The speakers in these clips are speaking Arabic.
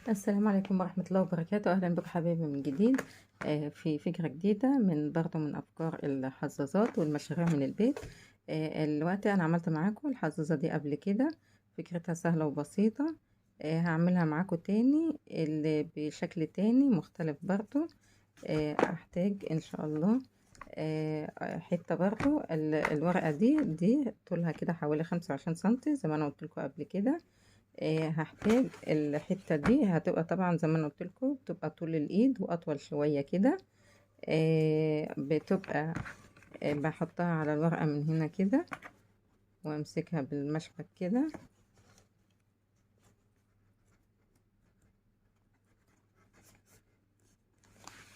السلام عليكم ورحمة الله وبركاته. أهلا بكم حبايبي من جديد. في فكرة جديدة من أفكار الحظاظات والمشاريع من البيت. الوقت أنا عملت معاكم الحظاظة دي قبل كده، فكرتها سهلة وبسيطة. هعملها معاكم تاني اللي بشكل تاني مختلف برضو. هحتاج إن شاء الله حتة برضو الورقة دي طولها كده حوالي 25 سنتي زي ما أنا قلت لكم قبل كده. هحتاج الحتة دي هتبقى طبعا زي ما انا قلت لكم بتبقى طول الايد واطول شوية كده. بتبقى بحطها على الورقة من هنا كده وامسكها بالمشبك كده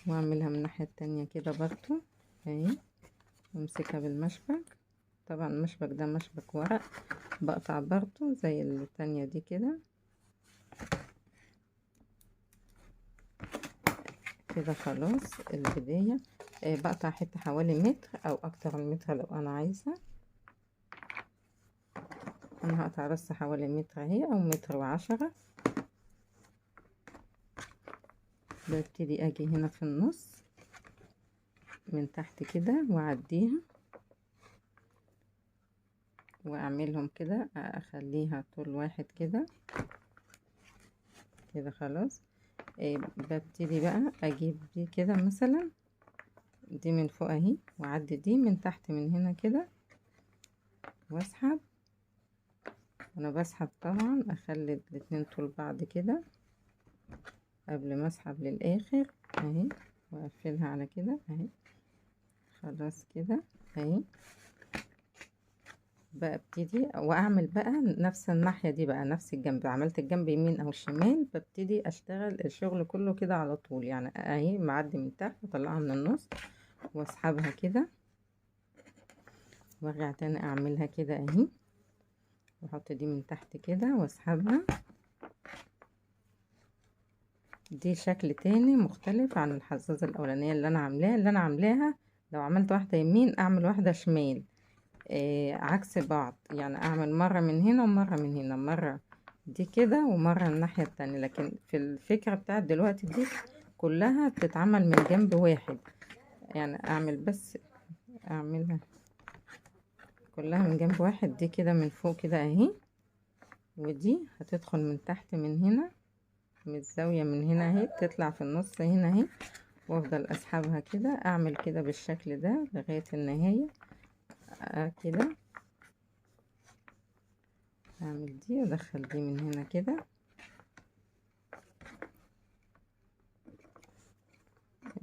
واعملها من الناحية التانية كده برضو اهي، وامسكها بالمشبك. طبعا المشبك ده مشبك ورق، بقطع برضو زي التانية دي كده كده. خلاص البداية بقطع حتة حوالي متر او اكتر من متر لو انا عايزة. انا هقطع بس حوالي متر اهي او متر و10. ببتدي اجي هنا في النص من تحت كده واعديها واعملهم كده، اخليها طول واحد كده كده. خلاص ببتدي بقى اجيب دي كده مثلا، دي من فوق اهي، واعدي دي من تحت من هنا كده واسحب. وانا بسحب طبعا اخلي الاتنين طول بعض كده قبل ما اسحب للاخر اهي، واقفلها على كده اهي. خلاص كده اهي. ببتدي واعمل بقى نفس الناحية دي بقى نفس الجنب، عملت الجنب يمين او شمال ببتدي اشتغل الشغل كله كده على طول. يعني اهي معدي من تحت اطلعها من النص واسحبها كده وارجع تاني اعملها كده اهي، واحط دي من تحت كده واسحبها. دي شكل تاني مختلف عن الحظاظة الاولانية اللي انا عاملاها. لو عملت واحدة يمين اعمل واحدة شمال، عكس بعض. يعني اعمل مرة من هنا ومرة من هنا، مرة دي كده ومرة الناحية التانية. لكن في الفكرة بتاعت دلوقتي دي كلها بتتعمل من جنب واحد. يعني اعمل بس اعملها كلها من جنب واحد. دي كده من فوق كده اهي، ودي هتدخل من تحت من هنا من الزاوية من هنا اهي، تطلع في النص هنا اهي، وافضل اسحبها كده. اعمل كده بالشكل ده لغاية النهاية كده. اعمل دي وادخل دي من هنا كده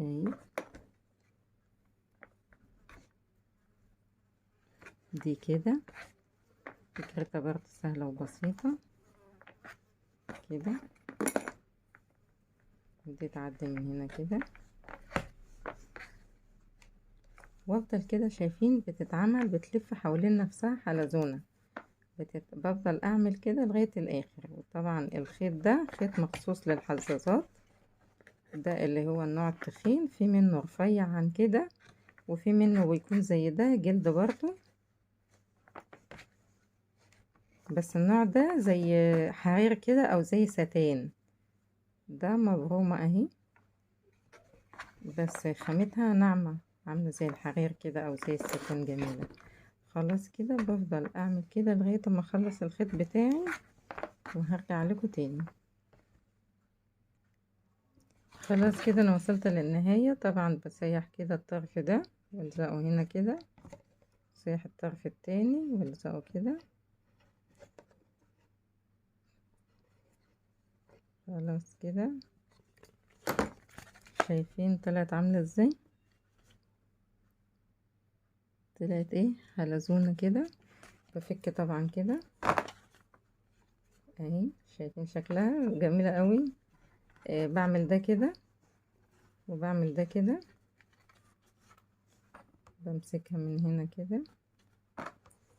اهي. دي كده فكرتها برضه سهلة وبسيطة كده. دي تعدي من هنا كده وافضل كده. شايفين بتتعمل بتلف حوالين نفسها حلزونة. بفضل اعمل كده لغاية الاخر. وطبعا الخيط ده خيط مخصوص للحظاظات، ده اللي هو النوع التخين. في منه رفيع عن كده وفي منه بيكون زي ده جلد برضه، بس النوع ده زي حرير كده او زي ستان. ده مبرومة اهي، بس خامتها ناعمة عاملة زي الحرير كده او زي الستان، جميلة. خلاص كده بفضل اعمل كده لغاية ما اخلص الخيط بتاعي وهرجع لكم تاني. خلاص كده انا وصلت للنهاية. طبعا بسيح كده الطرف ده والزقه هنا كده، سيح الطرف التاني والزقه كده. خلاص كده شايفين طلعت عاملة ازاي؟ طلعت ايه حلزونة كده. بفك طبعا كده اهي، شايفين شكلها جميلة قوي. بعمل ده كده وبعمل ده كده، بمسكها من هنا كده،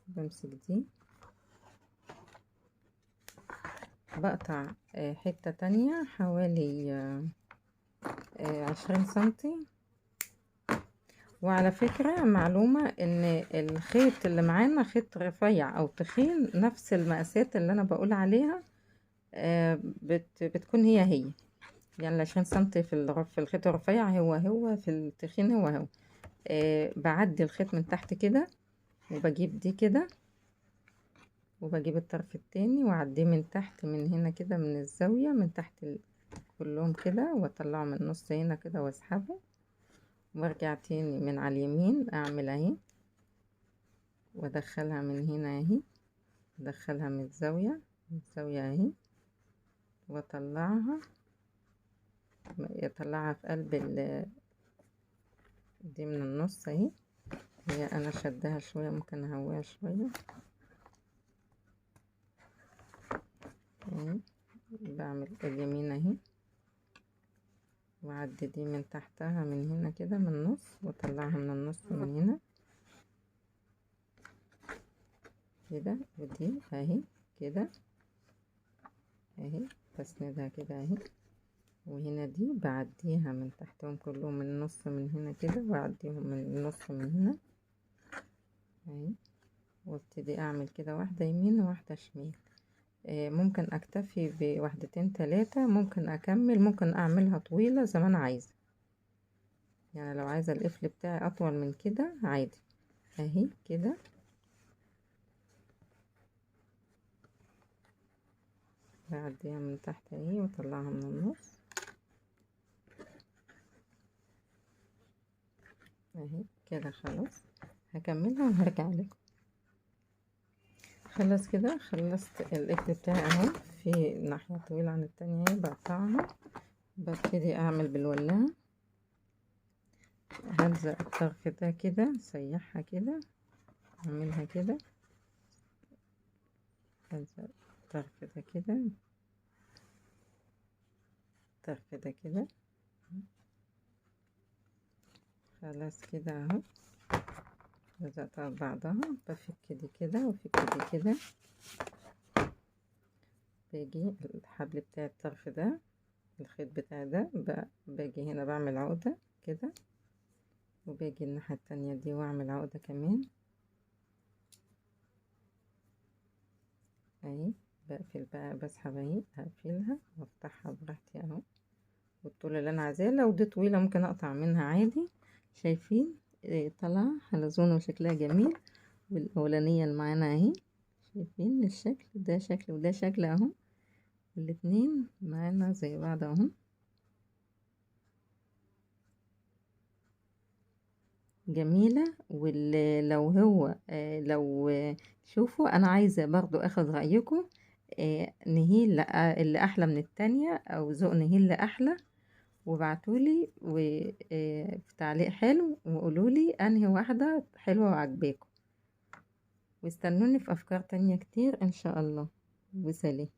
بمسك دي بقطع حتة تانية حوالي 20 سنتي. وعلى فكرة معلومة ان الخيط اللي معانا خيط رفيع او تخين نفس المقاسات اللي انا بقول عليها بتكون هي يعني 20 سنتي في الخيط الرفيع، هو في التخين هو. بعدي الخيط من تحت كده، وبجيب دي كده، وبجيب الطرف التاني واعديه من تحت، من هنا كده، من الزاوية من تحت كلهم كده، واطلعه من النص هنا كده واسحبه، وارجع تاني من على اليمين اعمل اهي، وادخلها من هنا اهي، ادخلها من الزاوية اهي، واطلعها في قلب دي من النص اهي. هي انا شدها شوية، ممكن اهويها شوية اهي. بعمل اليمين اهي، واعدي دي من تحتها من هنا كده من النص، واطلعها من النص من هنا كده، ودي اهي كده اهي، بسندها كده اهي. وهنا دي بعديها من تحتهم كلهم من النص من هنا كده، واعديهم من النص من هنا اهي، وابتدي اعمل كده واحدة يمين وواحدة شمال. ممكن اكتفي بواحدتين تلاتة، ممكن اكمل، ممكن اعملها طويلة زي ما انا عايزة، يعني لو عايزة القفل بتاعي اطول من كده عادي اهي كده. بعديها من تحت اهي، واطلعها من النص اهي كده. خلاص هكملها وهرجع لكم. خلاص كده خلصت القفل بتاعي اهو، في ناحية طويلة عن التانية اهي، بقطعها، ببتدي اعمل بالولاعة، هلزق الطرف ده كده، سيحها كده، اعملها كده، هلزق الطرف ده كده، الطرف ده كده. خلاص كده اهو، لزقتها ببعضها، بفك دي كده وفك دي كده، باجي الحبل بتاع الطرف ده، الخيط بتاع ده باجي هنا بعمل عقدة كده، وباجي الناحية التانية دي واعمل عقدة كمان اهي. بقفل بقى، بسحب اهي، هقفلها وافتحها براحتي اهو، والطول اللي انا عايزاه. لو دي طويلة ممكن اقطع منها عادي. شايفين طالعة حلزونة وشكلها جميل. والاولانية اللي معانا اهي، شايفين الشكل ده شكل وده شكل اهو، الاتنين معانا زي بعض اهو، جميلة. لو هو لو شوفوا، انا عايزة برضو اخد رأيكم، نهيل اللي احلى من التانية، او ذوق نهيل اللي احلى، وابعتولي في تعليق حلو، وقولولي انهي واحدة حلوة وعجباكم، واستنوني في افكار تانية كتير ان شاء الله. وسلام.